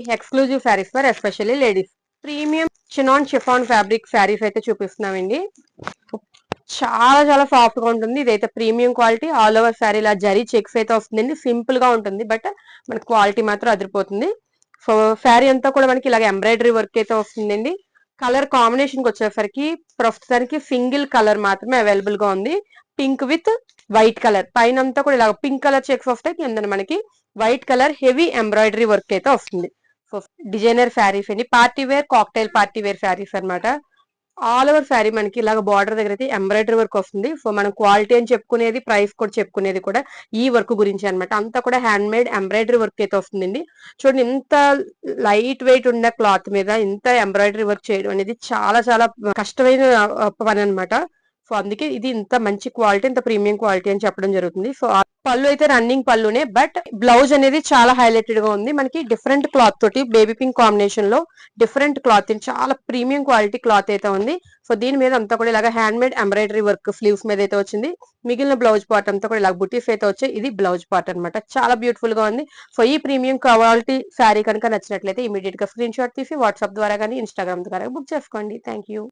Exclusive saris for especially ladies. Premium chinon chiffon fabric saris అయితే చూపిస్తున్నామండి. చాలా చాలా సాఫ్ట్ గా ఉంటుంది. ఇదైతే premium quality. All over sari ఇలా జరీ చెక్స్ అయితే వస్తుందండి. సింపుల్ గా ఉంటుంది, బట్ మన క్వాలిటీ మాత్రం అదిరిపోతుంది. సో శారీ అంతా కూడా మనకి ఇలాగ ఎంబ్రాయిడరీ వర్క్ అయితే వస్తుందండి. కలర్ కాంబినేషన్ కి వచ్చేసరికి ప్రస్తుతానికి సింగిల్ కలర్ మాత్రమే అవైలబుల్ గా ఉంది. Pink with white colour. పైన అంతా కూడా ఇలా పింక్ కలర్ చెక్స్ వస్తాయి, కింద మనకి white colour heavy embroidery work అయితే వస్తుంది. సో డిజైనర్ శారీస్ అండి. Party wear, cocktail party wear saris అనమాట. ఆల్ ఓవర్ శారీ మనకి ఇలాగ బార్డర్ దగ్గర అయితే ఎంబ్రాయిడరీ వర్క్ వస్తుంది. సో మనం క్వాలిటీ అని చెప్పుకునేది, ప్రైస్ కూడా చెప్పుకునేది కూడా ఈ వర్క్ గురించి అనమాట. అంతా కూడా హ్యాండ్ మేడ్ ఎంబ్రాయిడరీ వర్క్ అయితే వస్తుందండి. చూడండి, ఇంత లైట్ వెయిట్ ఉన్న క్లాత్ మీద ఇంత ఎంబ్రాయిడరీ వర్క్ చేయడం అనేది చాలా చాలా కష్టమైన పని అనమాట. సో అందుకే ఇది ఇంత మంచి క్వాలిటీ, ఇంత ప్రీమియం క్వాలిటీ అని చెప్పడం జరుగుతుంది. సో ఆ పళ్ళు అయితే రన్నింగ్ పళ్ళునే, బట్ బ్లౌజ్ అనేది చాలా హైలైటెడ్ గా ఉంది. మనకి డిఫరెంట్ క్లాత్ తోటి బేబీ పింక్ కాంబినేషన్ లో డిఫరెంట్ క్లాత్, చాలా ప్రీమియం క్వాలిటీ క్లాత్ అయితే ఉంది. సో దీని మీద అంతా కూడా ఇలాగ hand made embroidery work sleeves మీద అయితే వచ్చింది. మిగిలిన బ్లౌజ్ పార్ట్ అంతా కూడా ఇలా బుటీస్ అయితే వచ్చాయి. ఇది బ్లౌజ్ పార్ట్ అనమాట. చాలా బ్యూటిఫుల్ గా ఉంది. సో ఈ ప్రీమియం క్వాలిటీ శారీ కనుక నచ్చినట్లయితే ఇమీడియట్ గా స్క్రీన్ షాట్ తీసి వాట్సాప్ ద్వారా కానీ ఇన్స్టాగ్రామ్ ద్వారా బుక్ చేసుకోండి. Thank you.